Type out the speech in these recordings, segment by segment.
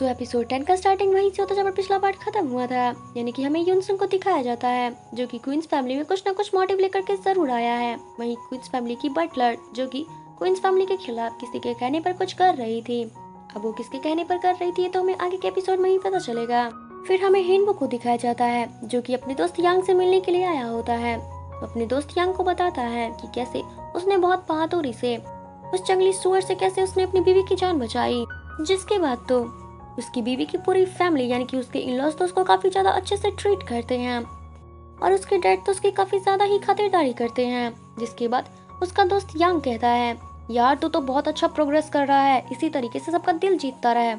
Episode 10 का starting वहीं से होता है जब पिछला पार्ट खत्म हुआ था। यानी कि हमें युनसुंग को दिखाया जाता है जो कि क्वींस फैमिली में कुछ ना कुछ मोटिव लेकर के जरूर आया है। वहीं क्वींस फैमिली की बटलर जो कि क्वींस फैमिली के खिलाफ किसी के कहने पर कुछ कर रही थी। अब वो किसके कहने पर कर रही थी तो हमें आगे के एपिसोड में ही पता चलेगा। फिर हमें हेनबो को दिखाया जाता है जो कि अपने दोस्त यांग से मिलने के लिए आया होता है। अपने दोस्त यांग को बताता है कि कैसे उसने बहुत बहादुरी से उस जंगली सुअर से कैसे उसने अपनी बीवी की जान बचाई। जिसके बाद तो उसकी बीवी की पूरी फैमिली यानी कि उसके इन-लॉज तो उसको काफी ज्यादा अच्छे से ट्रीट करते हैं और उसके डैड तो उसकी काफी ज्यादा ही खातिरदारी करते हैं। जिसके बाद उसका दोस्त यांग कहता है, यार तू तो बहुत अच्छा प्रोग्रेस कर रहा है, इसी तरीके से सबका दिल जीतता रहे,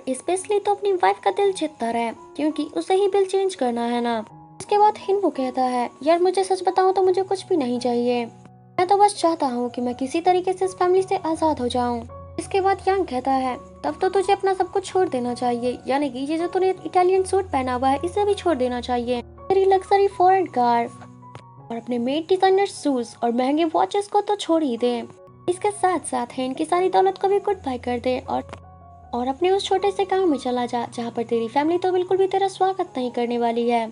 स्पेशली तो अपनी वाइफ का दिल जीतता रहे क्योंकि उसे ही बिल चेंज करना है ना। उसके बाद हिनवो कहता है, यार मुझे सच बताऊं तो मुझे कुछ भी नहीं चाहिए, मैं तो बस चाहता हूँ कि मैं किसी तरीके से इस फैमिली से आजाद हो जाऊं। इसके बाद यांग कहता है, तब तो तुझे अपना सब कुछ छोड़ देना चाहिए, यानी कि ये जो तूने इटालियन सूट पहना हुआ है इसे भी छोड़ देना चाहिए, तेरी लग्जरी फॉरेन कार और अपने मेड डिजाइनर शूज और महंगे वॉचेस को तो छोड़ ही दे। इसके साथ साथ है इनकी सारी दौलत को भी गुड बाय कर दे और अपने उस छोटे से गांव में चला जा जहाँ पर तेरी फैमिली तो बिल्कुल भी तेरा स्वागत नहीं करने वाली है।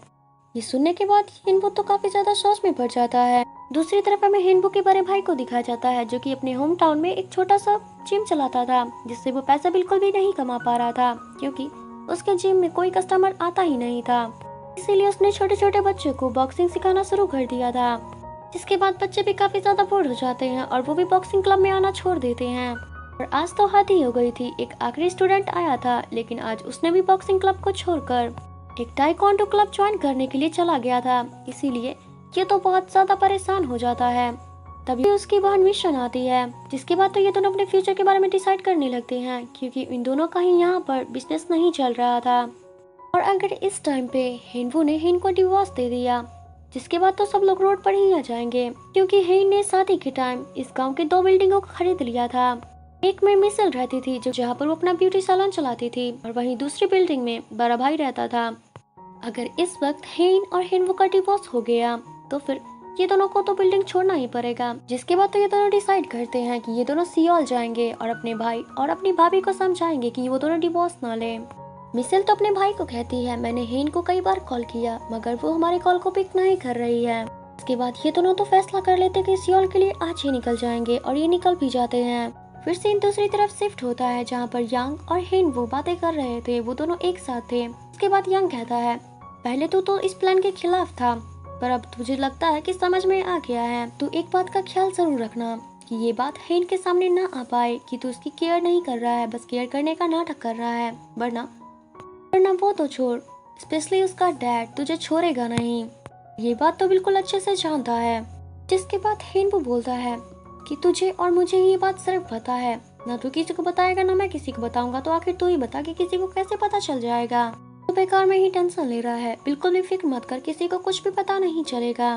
ये सुनने के बाद हिनवो तो काफी ज्यादा सोच में पड़ जाता है। दूसरी तरफ हमें हिनवो के बड़े भाई को दिखाया जाता है जो कि अपने होम टाउन में एक छोटा सा जिम चलाता था जिससे वो पैसा बिल्कुल भी नहीं कमा पा रहा था क्योंकि उसके जिम में कोई कस्टमर आता ही नहीं था। इसीलिए उसने छोटे छोटे बच्चों को बॉक्सिंग सिखाना शुरू कर दिया था। जिसके बाद बच्चे भी काफी ज्यादा बोर हो जाते हैं और वो भी बॉक्सिंग क्लब में आना छोड़ देते हैं। और आज तो हद ही हो गई थी, एक आखिरी स्टूडेंट आया था लेकिन आज उसने भी बॉक्सिंग क्लब को छोड़कर एक ताइक्वांडो क्लब ज्वाइन करने के लिए चला गया था। इसीलिए ये तो बहुत ज्यादा परेशान हो जाता है। तभी उसकी बहन मिशन आती है। जिसके बाद तो ये दोनों अपने फ्यूचर के बारे में डिसाइड करने लगते हैं क्योंकि इन दोनों का ही यहाँ पर बिजनेस नहीं चल रहा था। और अगर इस टाइम पे हिनवो ने हिन को डिवोर्स दे दिया जिसके बाद तो सब लोग रोड पर ही आ जाएंगे क्योंकि हिन ने शादी के टाइम इस गाँव की 2 बिल्डिंगों को खरीद लिया था। एक में मिसल रहती थी जो जहाँ पर वो अपना ब्यूटी सैलून चलाती थी और वहीं दूसरी बिल्डिंग में बड़ा भाई रहता था। अगर इस वक्त हेन और हिनवो का डिवोर्स हो गया तो फिर ये दोनों को तो बिल्डिंग छोड़ना ही पड़ेगा। जिसके बाद तो ये दोनों डिसाइड करते हैं कि ये दोनों सियोल जाएंगे और अपने भाई और अपनी भाभी को समझाएंगे कि वो दोनों डिवोर्स ना ले। मिसेल तो अपने भाई को कहती है, मैंने हेन को कई बार कॉल किया मगर वो हमारे कॉल को पिक नहीं कर रही है। इसके बाद ये दोनों तो फैसला कर लेते कि सियोल के लिए आज ही निकल जाएंगे और ये निकल भी जाते हैं। फिर सीन दूसरी तरफ शिफ्ट होता है जहाँ पर यांग और हेन वो बातें कर रहे थे, वो दोनों एक साथ थे। इसके बाद यांग कहता है, पहले तो इस प्लान के खिलाफ था पर अब तुझे लगता है कि समझ में आ गया है। तू एक बात का ख्याल जरूर रखना कि ये बात हेन के सामने ना आ पाए कि तू उसकी केयर नहीं कर रहा है, बस केयर करने का नाटक कर रहा है, वरना वो तो छोड़, स्पेशली उसका डैड तुझे छोड़ेगा नहीं, ये बात तो बिल्कुल अच्छे से जानता है। जिसके बाद हेन वो बोलता है कि तुझे और मुझे ये बात सिर्फ पता है, ना तू किसी को बताएगा ना मैं किसी को बताऊंगा, तो आखिर तू ही बता कि किसी को कैसे पता चल जाएगा। तो बेकार में ही टेंशन ले रहा है, बिल्कुल भी फिक्र मत कर, किसी को कुछ भी पता नहीं चलेगा।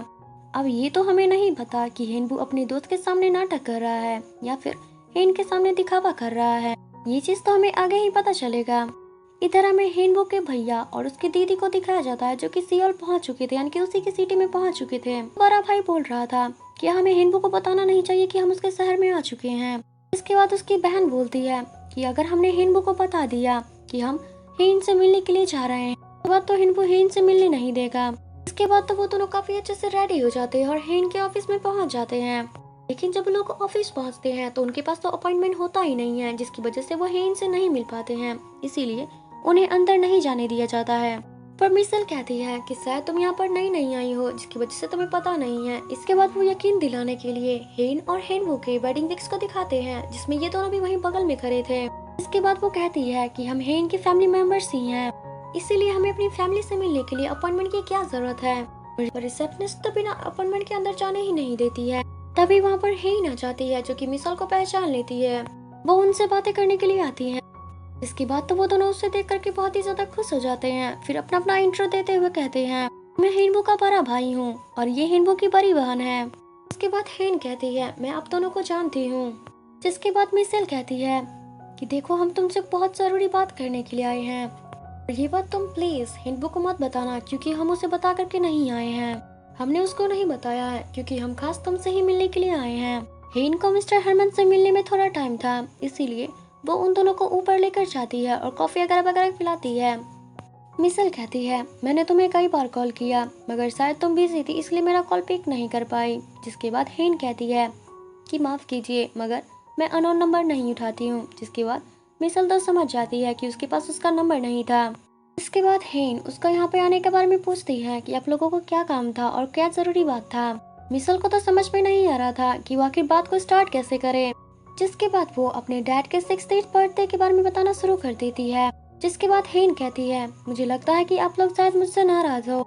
अब ये तो हमें नहीं पता कि हिनवो अपने दोस्त के सामने नाटक कर रहा है या फिर हेन के सामने दिखावा कर रहा है, ये चीज तो हमें आगे ही पता चलेगा। इधर हमें हिनवो के भैया और उसकी दीदी को दिखाया जाता है जो कि सियोल पहुंच चुके थे, यानी कि उसी की सिटी में पहुंच चुके थे। बड़ा भाई बोल रहा था कि हमें हिनवो को बताना नहीं चाहिए कि हम उसके शहर में आ चुके हैं। इसके बाद उसकी बहन बोलती है कि अगर हमने हिनवो को बता दिया कि हम हेन से मिलने के लिए जा रहे हैं तो बाद तो हिनवो हेन से मिलने नहीं देगा। इसके बाद तो वो दोनों काफी अच्छे से रेडी हो जाते हैं और हेन के ऑफिस में पहुंच जाते हैं। लेकिन जब लोग ऑफिस पहुंचते हैं तो उनके पास तो अपॉइंटमेंट होता ही नहीं है जिसकी वजह से वो हेन से नहीं मिल पाते हैं, इसीलिए उन्हें अंदर नहीं जाने दिया जाता है। पर मिसेल कहती है कि शायद तुम यहाँ पर नई आई हो जिसकी वजह से तुम्हें पता नहीं है। इसके बाद वो यकीन दिलाने के लिए हेन और हिनवो के वेडिंग पिक्स को दिखाते हैं जिसमें ये दोनों भी वहीं बगल में खड़े थे। इसके बाद वो कहती है कि हम हेन के फैमिली मेंबर्स ही हैं, इसीलिए हमें अपनी फैमिली से मिलने के लिए अपॉइंटमेंट की क्या जरूरत है। रिसेप्शनिस्ट तो बिना अपॉइंटमेंट के अंदर जाने ही नहीं देती है। तभी वहाँ पर हेन आ जाती है जो कि मिसेल को पहचान लेती है। वो उनसे बातें करने के लिए आती है। इसके बाद तो वो दोनों उससे देख करके बहुत ही ज्यादा खुश हो जाते हैं। फिर अपना अपना इंट्रो देते हुए कहते हैं, मैं हिनवो का बड़ा भाई हूँ और ये हिनवो की बड़ी बहन है। इसके बाद हेन कहती है, मैं आप दोनों को जानती हूँ। जिसके बाद मिसेल कहती है कि देखो हम तुमसे बहुत जरूरी बात करने के लिए आए हैं और ये बात तुम प्लीज हिनवो को मत बताना क्योंकि हम उसे बता करके नहीं आए हैं। हमने उसको नहीं बताया है क्योंकि हम खास तुमसे ही मिलने के लिए आए हैं। हेन को मिस्टर हरमन से मिलने में थोड़ा टाइम था, इसीलिए वो उन दोनों को ऊपर लेकर जाती है और कॉफ़ी वगैरह वगैरह पिलाती है। मिसल कहती है, मैंने तुम्हें कई बार कॉल किया मगर शायद तुम बिजी थी इसलिए मेरा कॉल पिक नहीं कर पाई। जिसके बाद हेन कहती है कि माफ़ कीजिए मगर मैं अननोन नंबर नहीं उठाती हूँ। जिसके बाद मिसल तो समझ जाती है कि उसके पास उसका नंबर नहीं था। इसके बाद हेन उसका यहाँ पे आने के बारे में पूछती है कि आप लोगों को क्या काम था और क्या ज़रूरी बात था। मिसल को तो समझ में नहीं आ रहा था कि वो आखिर बात को स्टार्ट कैसे करे। जिसके बाद वो अपने डैड के 60th बर्थडे के बारे में बताना शुरू कर देती है। जिसके बाद हेन कहती है, मुझे लगता है कि आप लोग शायद मुझसे नाराज हो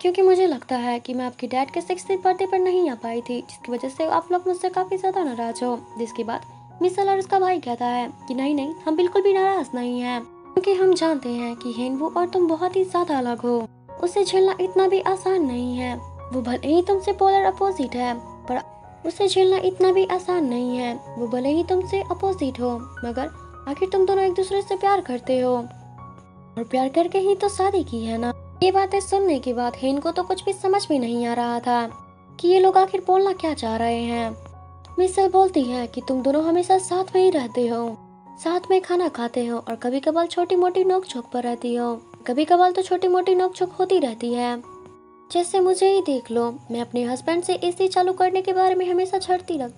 क्योंकि मुझे लगता है कि मैं आपके डैड के 60th बर्थडे पर नहीं आ पाई थी जिसकी वजह से आप लोग मुझसे काफ़ी ज़्यादा नाराज हो। जिसके बाद मिसल और उसका भाई कहता है कि नहीं नहीं, हम बिल्कुल भी नाराज नहीं हैं क्योंकि हम जानते हैं कि हेनवू और तुम बहुत ही ज़्यादा अलग हो। उसे झेलना इतना भी आसान नहीं है। वो भले ही तुमसे पोलर अपोजिट है पर उसे झेलना इतना भी आसान नहीं है। वो भले ही तुमसे अपोजिट हो मगर आखिर तुम दोनों एक दूसरे से प्यार करते हो और प्यार करके ही तो शादी की है ना। ये बातें सुनने के बाद हेन को तो कुछ भी समझ में नहीं आ रहा था कि ये लोग आखिर बोलना क्या चाह रहे हैं। मिसल बोलती है कि तुम दोनों हमेशा साथ में ही रहते हो, साथ में खाना खाते हो और कभी कभार छोटी मोटी नोक झोंक पर रहती हो। कभी कभार तो छोटी मोटी नोक झोंक होती रहती है। जैसे मुझे ही देख लो, मैं अपने हस्बैंड से एसी चालू करने के बारे में हमेशा छड़ती रह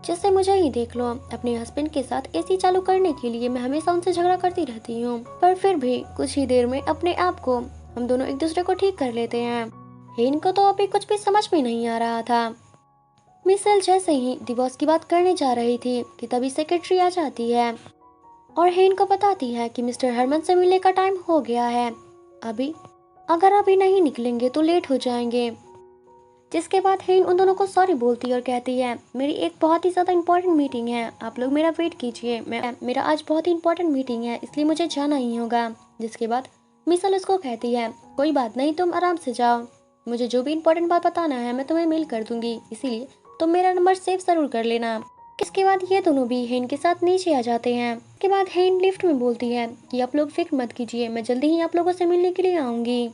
जैसे मुझे ही देख लो, अपने हस्बैंड के साथ एसी चालू करने के लिए मैं हमेशा उनसे झगड़ा करती रहती हूँ पर फिर भी कुछ ही देर में अपने आप को हम दोनों एक दूसरे को ठीक कर लेते हैं। हेन को तो अभी कुछ भी समझ में नहीं आ रहा था। मिसेल जैसे ही डिवोर्स की बात करने जा रही थी कि तभी सेक्रेटरी आ जाती है और हेन को बताती है कि मिस्टर हरमन से मिलने का टाइम हो गया है, अगर अभी नहीं निकलेंगे तो लेट हो जाएंगे। जिसके बाद हेन उन दोनों को सॉरी बोलती है और कहती है, मेरी एक बहुत ही ज़्यादा इंपॉर्टेंट मीटिंग है, आप लोग मेरा वेट कीजिए, मेरा आज बहुत ही इंपॉर्टेंट मीटिंग है इसलिए मुझे जाना ही होगा। जिसके बाद मिसल उसको कहती है, कोई बात नहीं, तुम आराम से जाओ, मुझे जो भी इंपॉर्टेंट बात बताना है मैं तुम्हें मेल कर दूंगी, इसीलिए तुम मेरा नंबर सेव ज़रूर कर लेना। इसके बाद ये दोनों भी हेन के साथ नीचे आ जाते हैं। इसके बाद हेन लिफ्ट में बोलती है कि आप लोग फिक्र मत कीजिए, मैं जल्दी ही आप लोगों से मिलने के लिए आऊँगी।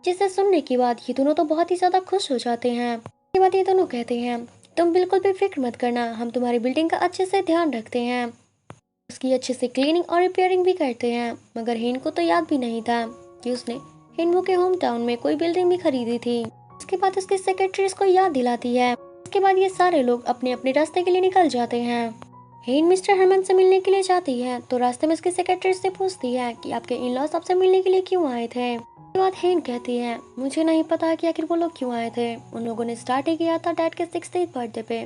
जिसे सुनने के बाद ये दोनों तो बहुत ही ज़्यादा खुश हो जाते हैं। इसके बाद ये दोनों कहते हैं, तुम बिल्कुल भी फिक्र मत करना, हम तुम्हारी बिल्डिंग का अच्छे से ध्यान रखते हैं, उसकी अच्छे से क्लीनिंग और रिपेयरिंग भी करते हैं। मगर हेन को तो याद भी नहीं था कि उसने हेनवू के होम टाउन में कोई बिल्डिंग भी खरीदी थी। उसके बाद उसकी सेक्रेटरी इसको याद दिलाती है। इसके बाद ये सारे लोग अपने अपने रास्ते के लिए निकल जाते हैं। हेन मिस्टर हरमन से मिलने के लिए जाती है तो रास्ते में उसकी सेक्रेटरी से पूछती है कि आपके इन लॉज आपसे मिलने के लिए क्यों आए थे। उसके बाद हेन कहती है, मुझे नहीं पता कि आखिर वो लोग क्यों आए थे, उन लोगों ने स्टार्ट ही किया था डैड के 60th बर्थडे पे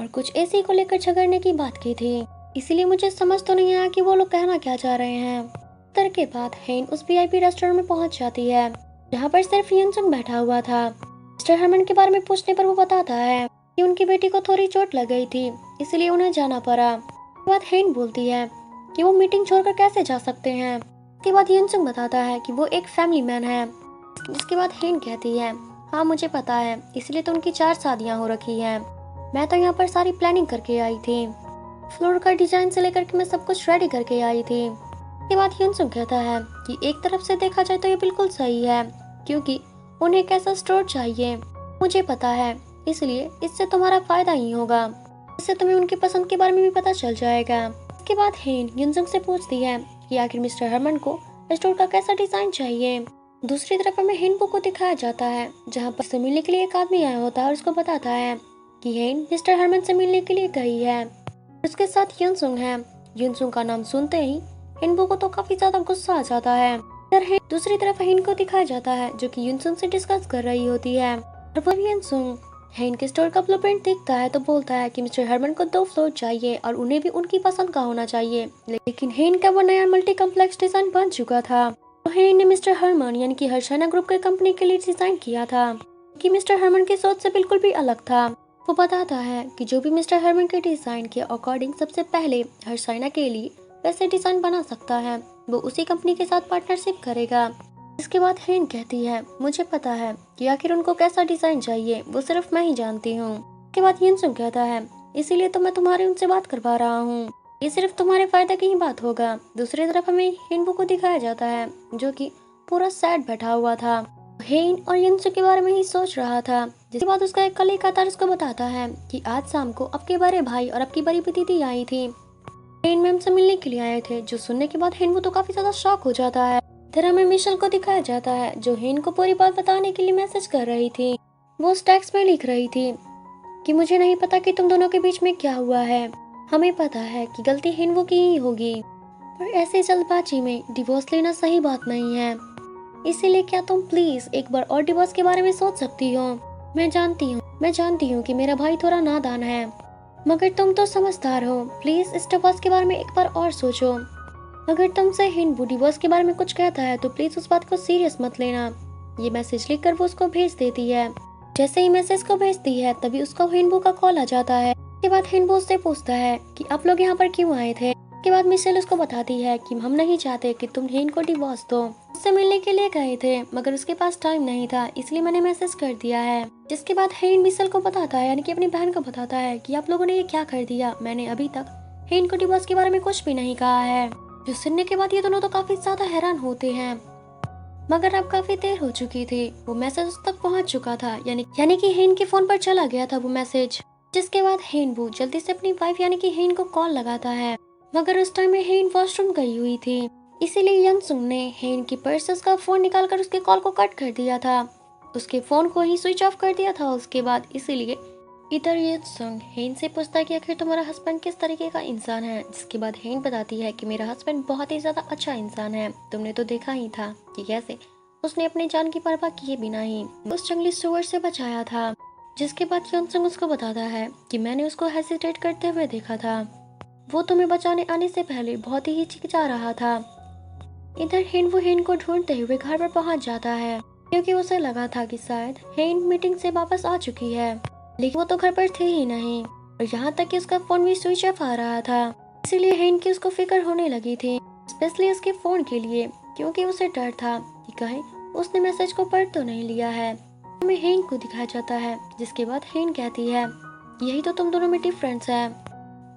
और कुछ एसी को लेकर झगड़ने की बात की थी, इसीलिए मुझे समझ तो नहीं आया कि वो लोग कहना क्या चाह रहे हैं। उत्तर के बाद हेन उस वीआईपी रेस्टोरेंट में पहुंच जाती है जहां पर सिर्फ यंसुंग बैठा हुआ था। मिस्टर हरमन के बारे में पूछने पर वो बताता है कि उनकी बेटी को थोड़ी चोट लग गई थी इसलिए उन्हें जाना पड़ा। उसके बाद हेन बोलती है कि वो मीटिंग छोड़कर कैसे जा सकते हैं। इसके बाद यंसुंग बताता है कि वो एक फैमिली मैन है। जिसके बाद हेन कहती है, हाँ मुझे पता है, इसलिए तो उनकी 4 शादियाँ हो रखी हैं। मैं तो यहाँ पर सारी प्लानिंग करके आई थी, फ्लोर का डिजाइन से लेकर के मैं सब कुछ रेडी करके आई थी। इसके बाद यंसुंग कहता है कि एक तरफ से देखा जाए तो ये बिल्कुल सही है क्योंकि उन्हें एक ऐसा स्टोर चाहिए, मुझे पता है, इसलिए इससे तुम्हारा फायदा ही होगा, इससे तुम्हें उनकी पसंद के बारे में भी पता चल जाएगा। इसके बाद हेन यंसुंग से पूछती है कि आखिर मिस्टर हरमन को स्टोर का कैसा डिजाइन चाहिए। दूसरी तरफ हमें हेनबू को दिखाया जाता है जहाँ पर से मिलने के लिए एक आदमी आया होता है और उसको बताता है कि हेन मिस्टर हरमन से मिलने के लिए गई है। उसके साथ यंसुंग है। यंसुंग का नाम सुनते ही हेनबू को तो काफी ज्यादा गुस्सा आ जाता है। दूसरी तरफ हेन को दिखाया जाता है जो कि यंसुंग से डिस्कस कर रही होती है और वो यंसुंग हेन के स्टोर का ब्लूप्रिंट देखता है तो बोलता है कि मिस्टर हरमन को 2 फ्लोर चाहिए और उन्हें भी उनकी पसंद का होना चाहिए। लेकिन हेन का वो नया मल्टी कम्प्लेक्स डिजाइन बन चुका था तो हेन ने मिस्टर हरमन यानी कि हर्षाना ग्रुप के कंपनी के लिए डिजाइन किया था कि मिस्टर हरमन की सोच से बिल्कुल भी अलग था। वो बताता है कि जो भी मिस्टर हरमन के डिजाइन के अकॉर्डिंग सबसे पहले हर्षाना के लिए वैसे डिजाइन बना सकता है वो उसी कंपनी के साथ पार्टनरशिप करेगा। इसके बाद हेन कहती है, मुझे पता है कि आखिर उनको कैसा डिजाइन चाहिए, वो सिर्फ मैं ही जानती हूँ। इसके बाद यंसुंग कहता है, इसीलिए तो मैं तुम्हारी उनसे बात करवा रहा हूँ, ये सिर्फ तुम्हारे फायदे की ही बात होगा। दूसरी तरफ हमें हेनबू को दिखाया जाता है जो कि पूरा सैड बैठा हुआ था, हेन और यंसुंग के बारे में ही सोच रहा था। जिसके बाद उसका एक कलीग आता है उसको बताता है कि आज शाम को आपके बड़े भाई और आपकी बड़ी दीदी आई थी हेन मैम से मिलने के लिए आए थे, जो सुनने के बाद हेन वो तो काफी ज्यादा शॉक हो जाता है। इधर हमें मिशेल को दिखाया जाता है, जो हेन को पूरी बात बताने के लिए मैसेज कर रही थी। वो उस टेक्स्ट में लिख रही थी कि मुझे नहीं पता कि तुम दोनों के बीच में क्या हुआ है। हमें पता है कि गलती हेनवो की ही होगी, पर ऐसे जल्दबाजी में डिवोर्स लेना सही बात नहीं है। इसीलिए क्या तुम प्लीज एक बार और डिवोर्स के बारे में सोच सकती हो। मैं जानती हूँ कि मेरा भाई थोड़ा नादान है, मगर तुम तो समझदार हो। प्लीज इस डिवोर्स के बारे में एक बार और सोचो। अगर तुमसे हिंदू डिवोर्स के बारे में कुछ कहता है तो प्लीज उस बात को सीरियस मत लेना। ये मैसेज लिखकर वो उसको भेज देती है। जैसे ही मैसेज को भेजती है तभी उसको हिंदू का कॉल आ जाता है। उसके बाद हिंदू उससे पूछता है कि आप लोग यहाँ पर क्यों आए थे। उसके बाद मिशेल उसको बताती है कि हम नहीं चाहते कि तुम हेन को डिवोर्स दो। उससे मिलने के लिए गए थे, मगर उसके पास टाइम नहीं था, इसलिए मैंने मैसेज कर दिया है। जिसके बाद हेन मिशेल को बताता है, यानी कि अपनी बहन को बताता है कि आप लोगों ने ये क्या कर दिया। मैंने अभी तक हेन को डिवोर्स के बारे में कुछ भी नहीं कहा है। जो सुनने के बाद ये दोनों तो काफी ज्यादा हैरान होते हैं, मगर अब काफी देर हो चुकी थी। वो मैसेज उस तक पहुंच चुका था, यानी कि हेन के फोन पर चला गया था वो मैसेज। जिसके बाद हेन वो जल्दी से अपनी वाइफ यानी कि हेन को कॉल लगाता है, मगर उस टाइम में हेन वॉशरूम गई हुई थी। इसीलिए यंगसुंग ने हेन की पर्स से उसका फोन निकालकर उसके कॉल को कट कर दिया था, उसके फोन को ही स्विच ऑफ कर दिया था उसके बाद। इसीलिए इधर यंगसुंग हेन से पूछता है कि आखिर तुम्हारा हस्बैंड किस तरीके का इंसान है। जिसके बाद हेन बताती है कि मेरा हस्बैंड बहुत ही ज्यादा अच्छा इंसान है, तुमने तो देखा ही था कि कैसे उसने अपनी जान की परवाह किए बिना ही उस जंगली सुअर से बचाया था। जिसके बाद यंगसुंग उसको बताता है कि मैंने उसको हेसिटेट करते हुए देखा था, वो तुम्हें बचाने आने से पहले बहुत ही हिचकिचा रहा था। इधर हेन को ढूंढते हुए घर पर पहुंच जाता है, क्योंकि उसे लगा था कि शायद हेन मीटिंग से वापस आ चुकी है, लेकिन वो तो घर पर थे ही नहीं, और यहाँ तक कि उसका फोन भी स्विच ऑफ आ रहा था। इसीलिए हेन की उसको फिक्र होने लगी थी, स्पेशली उसके फोन के लिए, क्योंकि उसे डर था कि कहीं उसने मैसेज को पढ़ तो नहीं लिया है। हमें हेन को दिखाया जाता है, जिसके बाद हेन कहती है यही तो तुम दोनों में डिफरेंस है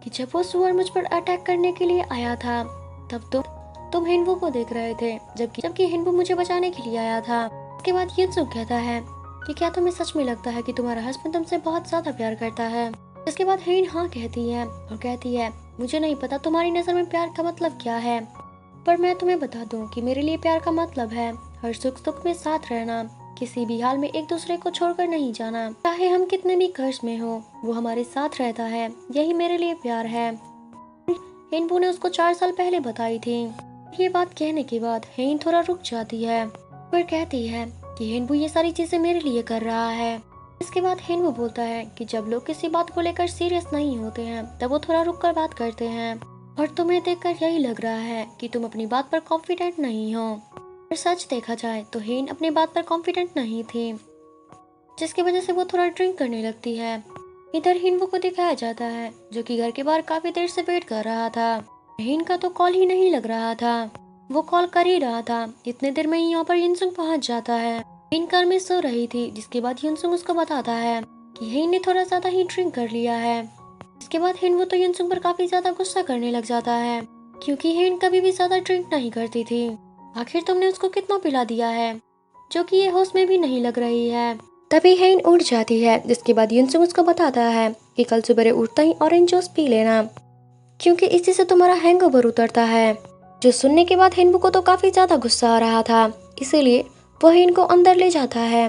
कि जब वो सुअर मुझ पर अटैक करने के लिए आया था तब तुम हिनवो को देख रहे थे, जबकि हिनवो मुझे बचाने के लिए आया था। उसके बाद यंगसुंग कहता है कि क्या तुम्हें सच में लगता है कि तुम्हारा हस्बैंड तुमसे बहुत ज्यादा प्यार करता है। इसके बाद हेन हाँ कहती है और कहती है मुझे नहीं पता तुम्हारी नजर में प्यार का मतलब क्या है, पर मैं तुम्हें बता दूं कि मेरे लिए प्यार का मतलब है हर सुख दुख में साथ रहना, किसी भी हाल में एक दूसरे को छोड़कर नहीं जाना, चाहे हम कितने भी कर्ज में हो वो हमारे साथ रहता है, यही मेरे लिए प्यार है। हिनवो ने उसको 4 साल पहले बताई थी। ये बात कहने के बाद हेन थोड़ा रुक जाती है, फिर कहती है कि हिनवो ये सारी चीजें मेरे लिए कर रहा है। इसके बाद हिनवो बोलता है कि जब लोग किसी बात को लेकर सीरियस नहीं होते हैं तब वो थोड़ा रुक कर बात करते हैं, और तुम्हें देखकर यही लग रहा है कि तुम अपनी बात पर कॉन्फिडेंट नहीं हो। पर सच देखा जाए तो हेन अपनी बात पर कॉन्फिडेंट नहीं थी, जिसकी वजह से वो थोड़ा ड्रिंक करने लगती है। इधर हिनवो को दिखाया जाता है, जो कि घर के बाहर काफी देर से वेट कर रहा था। हेन का तो कॉल ही नहीं लग रहा था, वो कॉल कर ही रहा था। इतने देर में ही यहाँ पर यंगसुंग पहुंच जाता है। हेन कार में सो रही थी, जिसके बाद यंगसुंग उसको बताता है कि हेन ने थोड़ा ज्यादा ही ड्रिंक कर लिया है। इसके बाद हिनवो तो यंगसुंग पर काफी ज्यादा गुस्सा करने लग जाता है, क्योंकि हेन कभी भी ज्यादा ड्रिंक नहीं करती थी। आखिर तुमने उसको कितना पिला दिया है, जो कि ये होश में भी नहीं लग रही है। तभी हेन उठ जाती है, जिसके बाद यंगसुंग उसको बताता है कि कल सुबह उठता ही ऑरेंज जूस पी लेना, क्योंकि इसी से तुम्हारा हैंगओवर उतरता है। जो सुनने के बाद हिनवो को तो काफी ज्यादा गुस्सा आ रहा था, इसीलिए वो हेन को अंदर ले जाता है।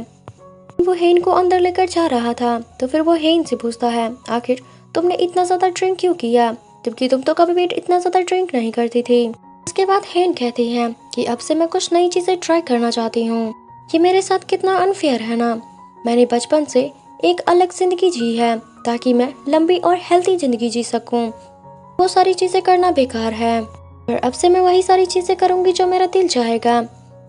वो हेन को अंदर लेकर जा रहा था तो फिर वो हेन से पूछता है आखिर तुमने इतना ज्यादा ड्रिंक क्यों किया, जबकि तुम तो कभी भी इतना ज्यादा ड्रिंक नहीं करती थी। उसके बाद हेन कहती है कि अब से मैं कुछ नई चीजें ट्राई करना चाहती हूँ। ये मेरे साथ कितना अनफेयर है ना, मैंने बचपन से एक अलग जिंदगी जी है ताकि मैं लंबी और हेल्थी जिंदगी जी सकूं। वो सारी चीजें करना बेकार है, पर अब से मैं वही सारी चीजें करूंगी जो मेरा दिल चाहेगा।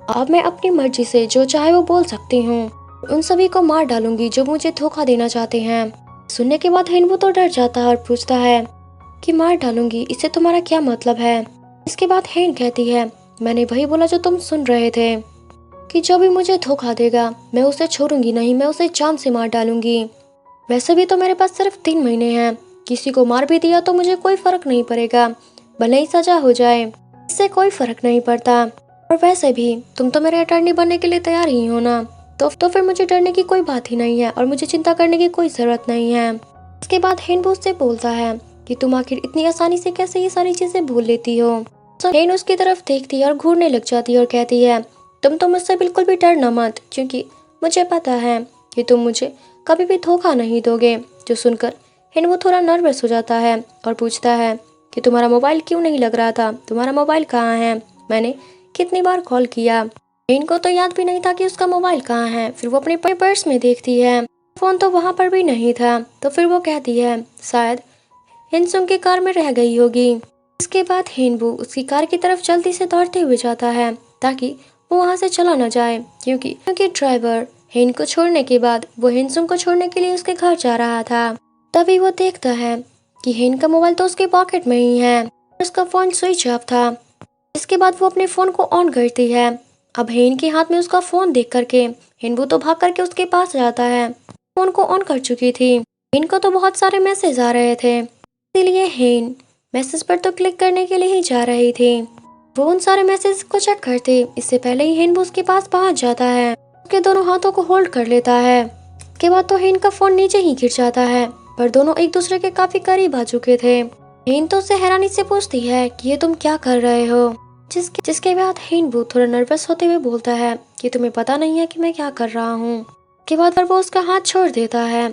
अब मैं अपनी मर्जी से जो चाहे वो बोल सकती हूँ, उन सभी को मार डालूंगी जो मुझे धोखा देना चाहते हैं। सुनने के बाद हिनवो तो डर जाता है और पूछता है कि मार डालूंगी, इससे तुम्हारा क्या मतलब है। इसके बाद हेन कहती है मैंने वही बोला जो तुम सुन रहे थे, कि जो भी मुझे धोखा देगा मैं उसे छोड़ूंगी नहीं, मैं उसे जान से मार डालूंगी। वैसे भी तो मेरे पास सिर्फ 3 महीने हैं, किसी को मार भी दिया तो मुझे कोई फर्क नहीं पड़ेगा, भले ही सजा हो जाए, इससे कोई फर्क नहीं पड़ता। और वैसे भी तुम तो मेरे अटॉर्नी बनने के लिए तैयार ही हो ना, तो फिर मुझे डरने की कोई बात ही नहीं है और मुझे चिंता करने की कोई जरूरत नहीं है। इसके बाद हिनवो से बोलता है कि तुम आखिर इतनी आसानी से कैसे ये सारी चीजें भूल लेती हो। हेन उसकी तरफ देखती है और घूरने लग जाती है और कहती है, तुम तो मुझसे बिल्कुल भी डरना मत, क्योंकि मुझे पता है कि तुम मुझे कभी भी धोखा नहीं दोगे। जो सुनकर हेन वो थोड़ा नर्वस हो जाता है और पूछता है कि तुम्हारा मोबाइल क्यों नहीं लग रहा था, तुम्हारा मोबाइल कहाँ है, मैंने कितनी बार कॉल किया। हेन को तो याद भी नहीं था कि उसका मोबाइल कहाँ है। फिर वो अपने पर्स में देखती है, फोन तो वहाँ पर भी नहीं था। तो फिर वो कहती है शायद हिनसुंग की कार में रह गई होगी। इसके बाद हेनवू उसकी कार की तरफ जल्दी से दौड़ते हुए जाता है ताकि वो वहाँ से चला न जाए, क्योंकि ड्राइवर हेन को छोड़ने के बाद वो हिनसुंग को छोड़ने के लिए उसके घर जा रहा था। तभी वो देखता है कि हेन का मोबाइल तो उसके पॉकेट में ही है, उसका फोन स्विच ऑफ था। इसके बाद वो अपने फोन को ऑन करती है। अब हेन के हाथ में उसका फोन देख करके हेनवू तो भाग करके उसके पास जाता है। फोन को ऑन कर चुकी थी। हेन को तो बहुत सारे मैसेज आ रहे थे, इसीलिए हेन मैसेज पर तो क्लिक करने के लिए ही जा रही थी। वो उन सारे मैसेज को चेक करते इससे पहले ही हेन उसके पास पहुंच जाता है, उसके दोनों हाथों को होल्ड कर लेता है। इसके बाद तो हेन का फोन नीचे ही गिर जाता है, पर दोनों एक दूसरे के काफी करीब आ चुके थे। हेन तो उससे हैरानी से पूछती है कि ये तुम क्या कर रहे हो, जिसके बाद हेनवू थोड़ा नर्वस होते हुए बोलता है कि तुम्हें पता नहीं है कि मैं क्या कर रहा हूँ। के बाद वो उसका हाथ छोड़ देता है,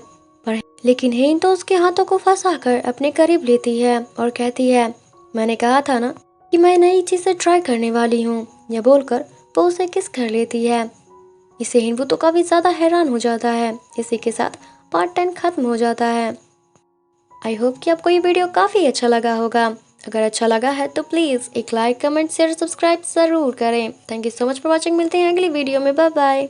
पर लेकिन हेन तो उसके हाथों को फंसाकर अपने करीब लेती है और कहती है, मैंने कहा था ना कि मैं नई चीजें ट्राई करने वाली हूँ। यह बोलकर वो उसे किस कर लेती है। इसे हेनवू तो काफी ज्यादा हैरान हो जाता है। इसी के साथ पार्ट 10 खत्म हो जाता है। आई होप कि आपको ये वीडियो काफी अच्छा लगा होगा। अगर अच्छा लगा है तो प्लीज एक लाइक, कमेंट, शेयर, सब्सक्राइब जरूर करें। Thank you so much for watching. मिलते हैं अगली वीडियो में। Bye bye.